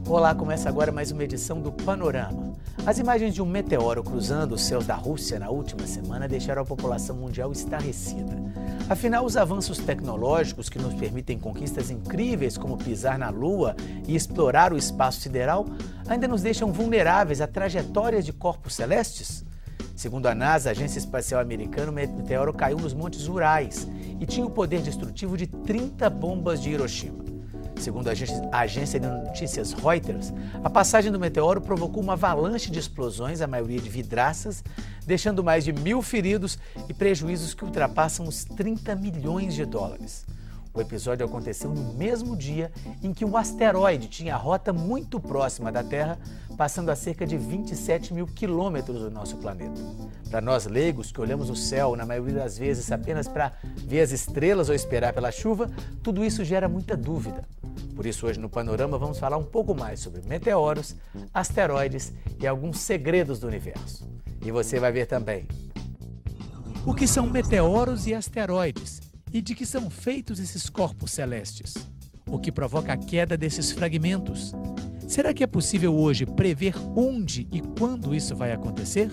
Olá, começa agora mais uma edição do Panorama. As imagens de um meteoro cruzando os céus da Rússia na última semana deixaram a população mundial estarrecida. Afinal, os avanços tecnológicos que nos permitem conquistas incríveis como pisar na Lua e explorar o espaço sideral ainda nos deixam vulneráveis a trajetórias de corpos celestes? Segundo a NASA, a Agência Espacial Americana, o meteoro caiu nos Montes Urais e tinha o poder destrutivo de 30 bombas de Hiroshima. Segundo a agência de notícias Reuters, a passagem do meteoro provocou uma avalanche de explosões, a maioria de vidraças, deixando mais de 1.000 feridos e prejuízos que ultrapassam os 30 milhões de dólares. O episódio aconteceu no mesmo dia em que um asteroide tinha a rota muito próxima da Terra, passando a cerca de 27 mil quilômetros do nosso planeta. Para nós leigos, que olhamos o céu, na maioria das vezes apenas para ver as estrelas ou esperar pela chuva, tudo isso gera muita dúvida. Por isso, hoje no Panorama, vamos falar um pouco mais sobre meteoros, asteroides e alguns segredos do universo. E você vai ver também. O que são meteoros e asteroides? E de que são feitos esses corpos celestes? O que provoca a queda desses fragmentos? Será que é possível hoje prever onde e quando isso vai acontecer?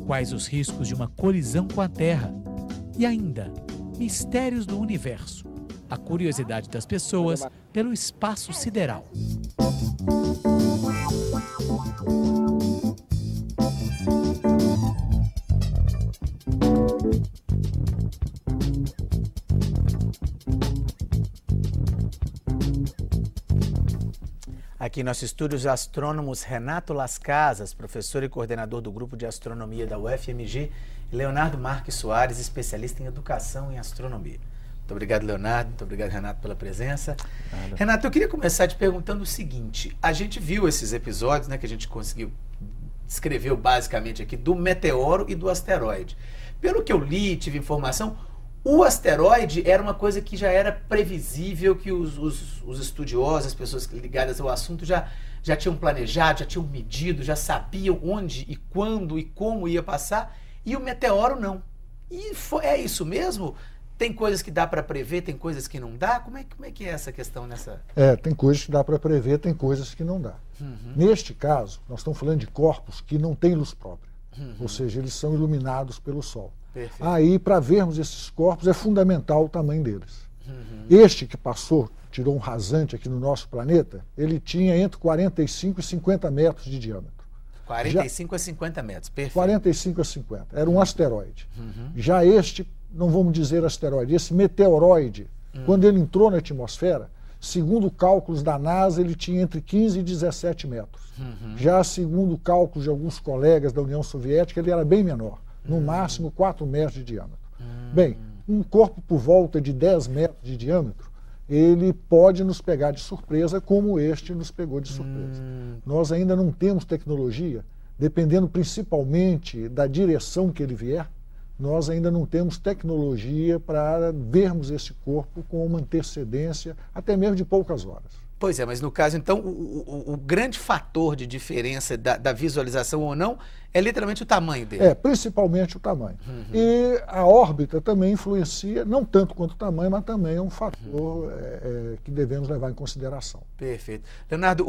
Quais os riscos de uma colisão com a Terra? E ainda, mistérios do universo. A curiosidade das pessoas pelo espaço sideral. Aqui em nosso estúdio, os astrônomos Renato Las Casas, professor e coordenador do Grupo de Astronomia da UFMG, e Leonardo Marques Soares, especialista em educação em astronomia. Muito obrigado, Leonardo. Muito obrigado, Renato, pela presença. Claro. Renato, eu queria começar te perguntando o seguinte. A gente viu esses episódios, né, que a gente conseguiu descreveu basicamente aqui, do meteoro e do asteroide. Pelo que eu li, tive informação, o asteroide era uma coisa que já era previsível, que os estudiosos, as pessoas ligadas ao assunto já tinham planejado, já tinham medido, já sabiam onde e quando e como ia passar, e o meteoro não. E é isso mesmo? Tem coisas que dá para prever, tem coisas que não dá? Como é que é essa questão nessa... Tem coisas que dá para prever, tem coisas que não dá. Neste caso, nós estamos falando de corpos que não têm luz própria. Ou seja, eles são iluminados pelo Sol. Perfeito. Aí, para vermos esses corpos, é fundamental o tamanho deles. Este que passou, tirou um rasante aqui no nosso planeta, ele tinha entre 45 e 50 metros de diâmetro. 45 a 50 metros, perfeito. 45 a 50. Era um asteroide. Já este, não vamos dizer asteroide, esse meteoroide, quando ele entrou na atmosfera, segundo cálculos da NASA, ele tinha entre 15 e 17 metros. Já segundo cálculos de alguns colegas da União Soviética, ele era bem menor, no máximo 4 metros de diâmetro. Bem, um corpo por volta de 10 metros de diâmetro, ele pode nos pegar de surpresa, como este nos pegou de surpresa. Nós ainda não temos tecnologia, dependendo principalmente da direção que ele vier, nós ainda não temos tecnologia para vermos esse corpo com uma antecedência, até mesmo de poucas horas. Pois é, mas no caso, então, o grande fator de diferença da visualização ou não é literalmente o tamanho dele. Principalmente o tamanho. E a órbita também influencia, não tanto quanto o tamanho, mas também é um fator que devemos levar em consideração. Perfeito. Leonardo,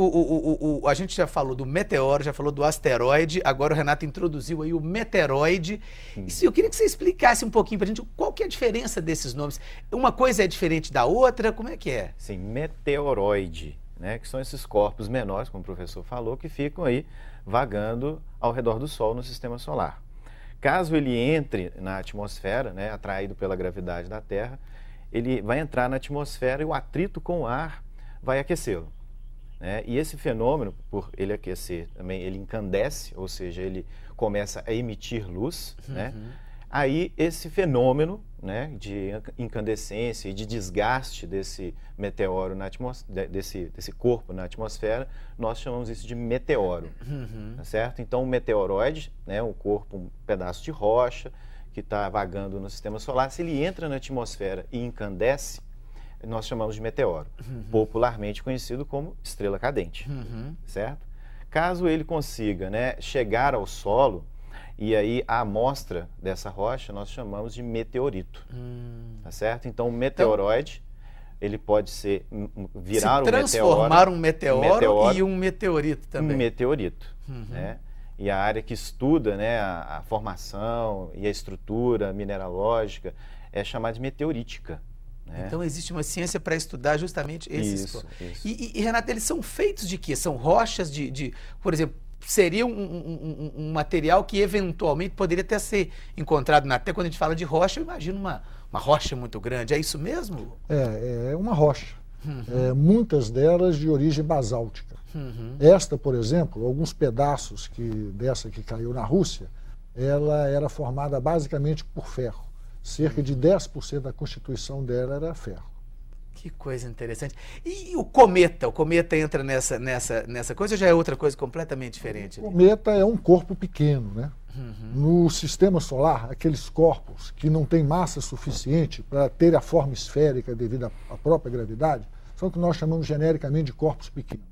a gente já falou do meteoro, já falou do asteroide, agora o Renato introduziu aí o meteoroide. E eu queria que você explicasse um pouquinho para a gente qual que é a diferença desses nomes. Uma coisa é diferente da outra, como é que é? Sim, meteoroide, né, que são esses corpos menores, como o professor falou, que ficam aí vagando ao redor do Sol no sistema solar. Caso ele entre na atmosfera, né, atraído pela gravidade da Terra, ele vai entrar na atmosfera e o atrito com o ar vai aquecê-lo. Né? E esse fenômeno, por ele aquecer, também ele encandece, ou seja, ele começa a emitir luz, né? Aí esse fenômeno, né, de incandescência e de desgaste desse meteoro na atmosfera, desse corpo na atmosfera, nós chamamos isso de meteoro, tá certo? Então, o meteoroide, né, um corpo, um pedaço de rocha que está vagando no sistema solar, se ele entra na atmosfera e encandece, nós chamamos de meteoro, popularmente conhecido como estrela cadente, certo? Caso ele consiga, né, chegar ao solo, e aí a amostra dessa rocha nós chamamos de meteorito, tá certo? Então o meteoroide ele pode virar transformar um meteoro e um meteorito também. Um meteorito, né? E a área que estuda, né, a formação e a estrutura mineralógica é chamada de meteorítica. Né? Então existe uma ciência para estudar justamente esses. Isso. E Renato, eles são feitos de quê? São rochas por exemplo, seria um material que eventualmente poderia até ser encontrado na Terra. Quando a gente fala de rocha, eu imagino uma rocha muito grande. É isso mesmo? É uma rocha. Muitas delas de origem basáltica. Esta, por exemplo, alguns pedaços dessa que caiu na Rússia, ela era formada basicamente por ferro. Cerca de 10% da constituição dela era ferro. Que coisa interessante. E o cometa? O cometa entra nessa coisa ou já é outra coisa completamente diferente? O cometa é um corpo pequeno, né? No sistema solar, aqueles corpos que não têm massa suficiente para ter a forma esférica devido à própria gravidade, são o que nós chamamos genericamente de corpos pequenos,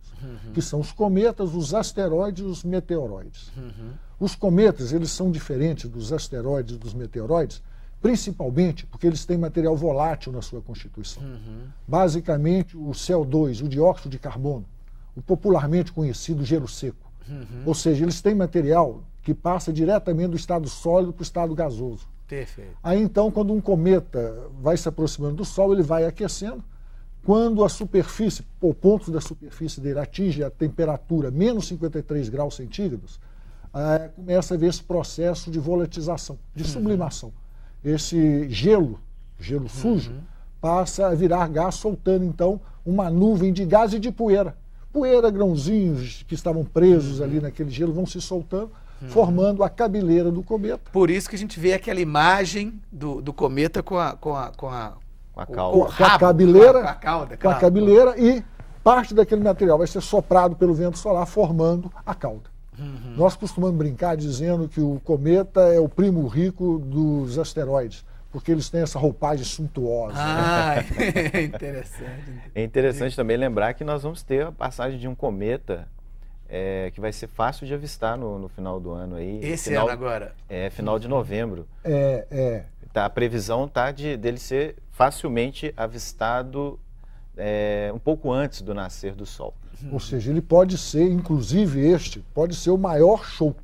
que são os cometas, os asteroides e os meteoroides. Os cometas, eles são diferentes dos asteroides e dos meteoroides, principalmente porque eles têm material volátil na sua constituição. Basicamente, o CO2, o dióxido de carbono, o popularmente conhecido gelo seco. Ou seja, eles têm material que passa diretamente do estado sólido para o estado gasoso. Perfeito. Aí, então, quando um cometa vai se aproximando do Sol, ele vai aquecendo. Quando a superfície, ou pontos da superfície dele atinge a temperatura menos 53 graus centígrados, começa a haver esse processo de volatização, de sublimação. Esse gelo sujo, passa a virar gás, soltando então uma nuvem de gás e de poeira. Poeira, grãozinhos que estavam presos ali naquele gelo vão se soltando, formando a cabeleira do cometa. Por isso que a gente vê aquela imagem do cometa com a cabeleira, com a cabeleira, e parte daquele material vai ser soprado pelo vento solar, formando a cauda. Nós costumamos brincar dizendo que o cometa é o primo rico dos asteroides, porque eles têm essa roupagem suntuosa. Interessante. É interessante também lembrar que nós vamos ter a passagem de um cometa que vai ser fácil de avistar no final do ano. Ano agora? Final de novembro. A previsão está dele ser facilmente avistado um pouco antes do nascer do Sol. Ou seja, ele pode ser, inclusive pode ser o maior show.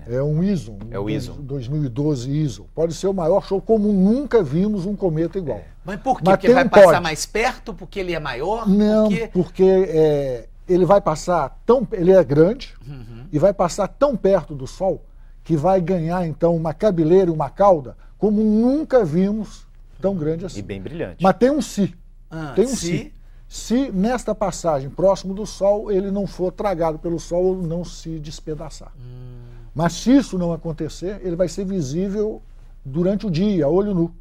É um ISON. É o ISON. 2012 ISON. Pode ser o maior show, como nunca vimos um cometa igual. Mas por quê? Porque vai passar mais perto? Porque ele é maior? Não, porque ele vai passar ele é grande e vai passar tão perto do Sol que vai ganhar, então, uma cabeleira e uma cauda como nunca vimos tão grande assim. E bem brilhante. Mas tem um se. Tem um se. Se nesta passagem próximo do Sol ele não for tragado pelo Sol ou não se despedaçar. Mas se isso não acontecer, ele vai ser visível durante o dia, a olho nu.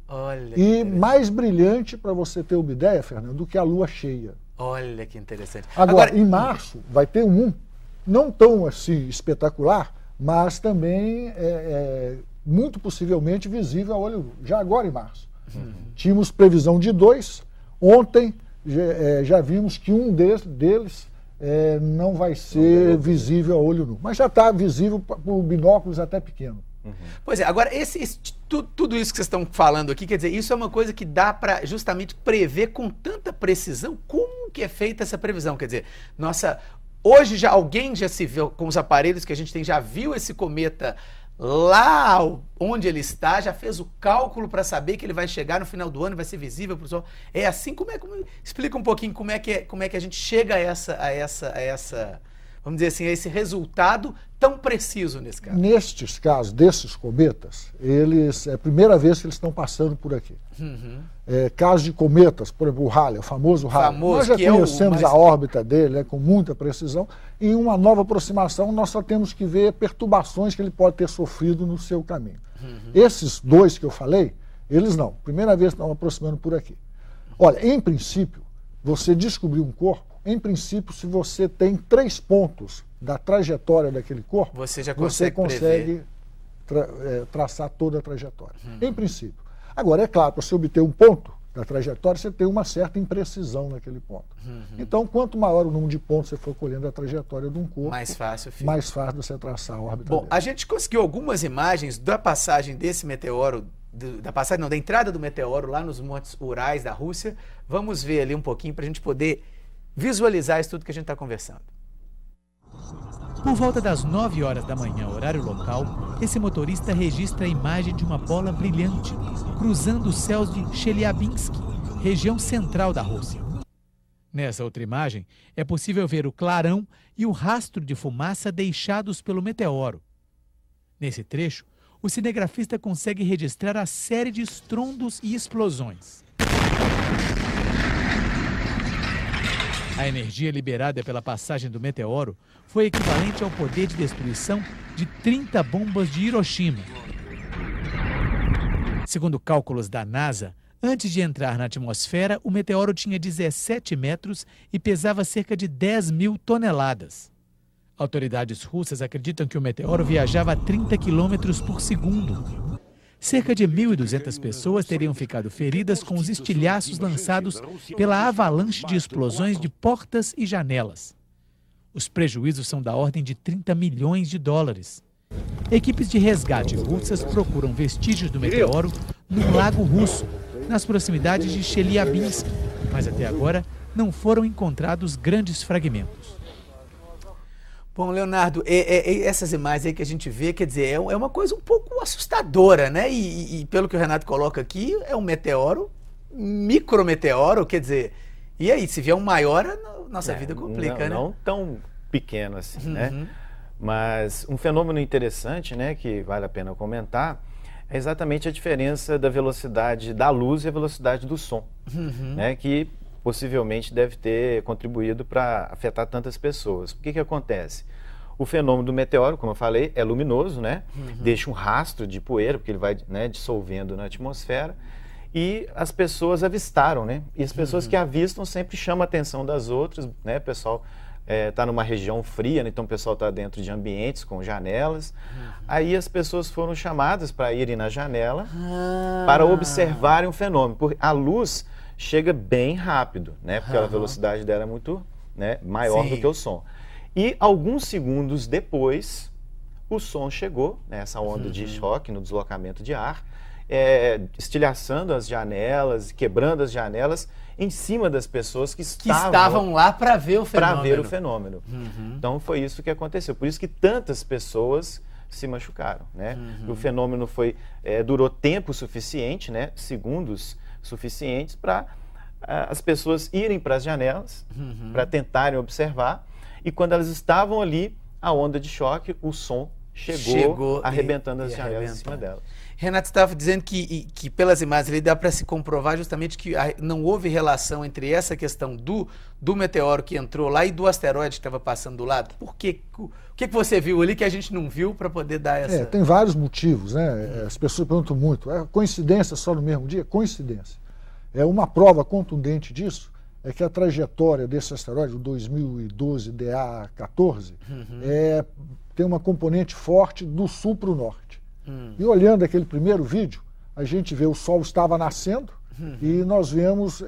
E mais brilhante, para você ter uma ideia, Fernando, do que a Lua cheia. Olha que interessante. Agora, em março, vai ter não tão assim espetacular, mas também muito possivelmente visível a olho nu. Já agora em março. Tínhamos previsão de 2, ontem já vimos que um deles não vai ser visível a olho nu, mas já está visível por binóculos até pequeno. Pois é, agora tudo isso que vocês estão falando aqui, quer dizer, isso é uma coisa que dá para justamente prever com tanta precisão. Como que é feita essa previsão? Quer dizer, hoje alguém já se viu com os aparelhos que a gente tem, já viu esse cometa lá onde ele está, já fez o cálculo para saber que ele vai chegar no final do ano, vai ser visível para o Sol. É assim? Explica um pouquinho como é que a gente chega a essa, vamos dizer assim, a esse resultado tão preciso nesse caso. Nestes casos, desses cometas, é a primeira vez que eles estão passando por aqui. Casos de cometas, por exemplo, o Halley, o famoso Halley. Nós já conhecemos a órbita dele com muita precisão. E em uma nova aproximação, nós só temos que ver perturbações que ele pode ter sofrido no seu caminho. Esses dois que eu falei, eles não. Primeira vez que estão aproximando por aqui. Olha, em princípio, você descobrir um corpo, em princípio, se você tem 3 pontos da trajetória daquele corpo, você consegue traçar toda a trajetória. Em princípio. Agora, é claro, para você obter um ponto da trajetória, você tem uma certa imprecisão naquele ponto. Então, quanto maior o número de pontos você for colhendo a trajetória de um corpo, mais fácil você traçar a órbita dele. Bom, a gente conseguiu algumas imagens da passagem desse meteoro da passagem, não, da entrada do meteoro lá nos Montes Urais da Rússia. Vamos ver ali um pouquinho para a gente poder visualizar isso tudo que a gente está conversando. Por volta das 9 horas da manhã, horário local, esse motorista registra a imagem de uma bola brilhante cruzando os céus de Chelyabinsk, região central da Rússia. Nessa outra imagem, é possível ver o clarão e o rastro de fumaça deixados pelo meteoro. Nesse trecho, o cinegrafista consegue registrar a série de estrondos e explosões. A energia liberada pela passagem do meteoro foi equivalente ao poder de destruição de 30 bombas de Hiroshima. Segundo cálculos da NASA, antes de entrar na atmosfera, o meteoro tinha 17 metros e pesava cerca de 10.000 toneladas. Autoridades russas acreditam que o meteoro viajava a 30 km por segundo. Cerca de 1.200 pessoas teriam ficado feridas com os estilhaços lançados pela avalanche de explosões de portas e janelas. Os prejuízos são da ordem de 30 milhões de dólares. Equipes de resgate russas procuram vestígios do meteoro num lago russo, nas proximidades de Chelyabinsk, mas até agora não foram encontrados grandes fragmentos. Bom, Leonardo, essas imagens aí que a gente vê, quer dizer, é uma coisa um pouco assustadora, né? E pelo que o Renato coloca aqui, é um meteoro, micrometeoro, quer dizer, e aí, se vier um maior, a nossa vida complica, né? Não tão pequeno assim, né? Mas um fenômeno interessante, né, que vale a pena comentar, é exatamente a diferença da velocidade da luz e a velocidade do som, né, que possivelmente deve ter contribuído para afetar tantas pessoas. O que acontece? O fenômeno do meteoro, como eu falei, é luminoso, né? Deixa um rastro de poeira, porque ele vai, né, dissolvendo na atmosfera, e as pessoas avistaram, né? E as pessoas que avistam sempre chamam a atenção das outras, né? O pessoal está numa região fria, né? Então o pessoal está dentro de ambientes com janelas. Aí as pessoas foram chamadas para irem na janela para observarem o fenômeno, porque a luz chega bem rápido, né? Porque a velocidade dela é muito, né, maior do que o som. E alguns segundos depois, o som chegou, né, essa onda de choque no deslocamento de ar, estilhaçando as janelas, quebrando as janelas em cima das pessoas que estavam lá para ver o fenômeno. Então foi isso que aconteceu. Por isso que tantas pessoas se machucaram, né? O fenômeno durou tempo suficiente, né, segundos suficientes para as pessoas irem para as janelas, para tentarem observar, e quando elas estavam ali, a onda de choque, o som chegou arrebentando as janelas em cima delas. Renato estava dizendo que pelas imagens ali dá para se comprovar justamente que não houve relação entre essa questão do meteoro que entrou lá e do asteroide que estava passando do lado. Por quê? O que você viu ali que a gente não viu para poder dar essa... Tem vários motivos, né? As pessoas perguntam muito. É coincidência só no mesmo dia? Coincidência. Uma prova contundente disso é que a trajetória desse asteroide, o 2012 DA14, tem uma componente forte do sul para o norte. E olhando aquele primeiro vídeo, a gente vê o Sol estava nascendo e nós vemos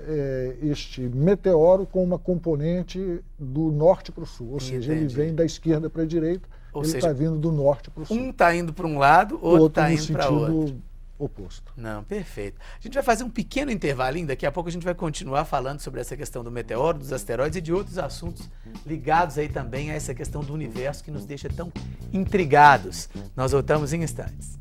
este meteoro com uma componente do norte para o sul. Ou seja, ele vem da esquerda para a direita, ele está vindo do norte para o sul. Um está indo para um lado, outro está indo para outro. Oposto. Não, perfeito. A gente vai fazer um pequeno intervalinho, daqui a pouco a gente vai continuar falando sobre essa questão do meteoro, dos asteroides e de outros assuntos ligados aí também a essa questão do universo que nos deixa tão intrigados. Nós voltamos em instantes.